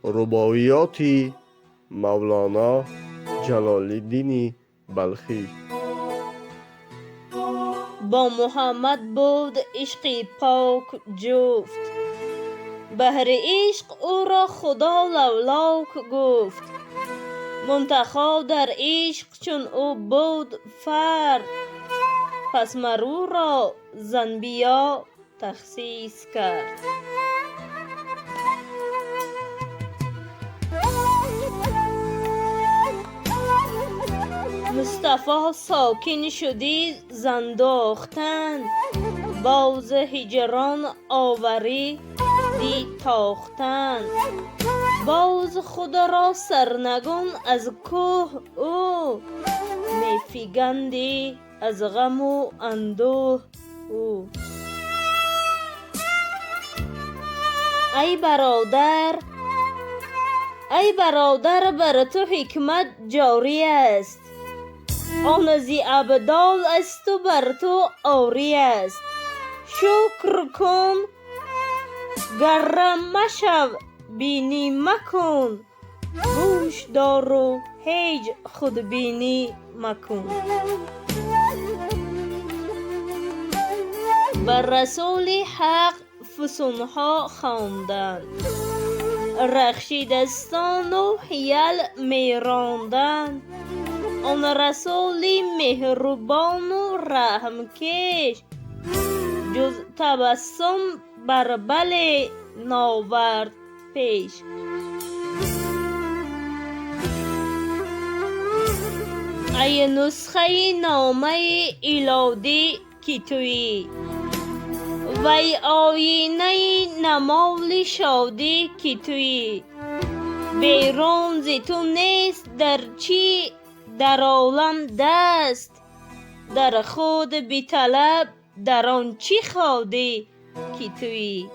رباعیاتی مولانا جلالدین بلخی. با محمد بود عشق پاک جفت، بهر عشق او را خدا لولاک گفت. منتخب در عشق چون او بود فرد، پس مرو را ز انبیا تخصیص کرد. مصطفی ساکن شدی زنداختن، باز هجران آوری دی تاختن. باز خود را سرنگون از کوه او، میفگندی از غم و اندوه او. ای برادر بر تو حکمت جاری است، آن از ابدال است و بر تو آری است. شکر کن گرم مشو بینی مکن، گوش دار و هیچ خود بینی مکن. بر رسول حق فسونها خواندند، رخشیدستان و حیل میراندند. آن رسول مهربان و رحمکش، جز تبسم بر بل ناورد پیش. ای نسخه نامه ایلادی که تویی، وی آینه نمال شادی که تویی. بیرون ز تو نیست در چی در عالم دست، در خود بی طلب در آن چی خواهی که تویی.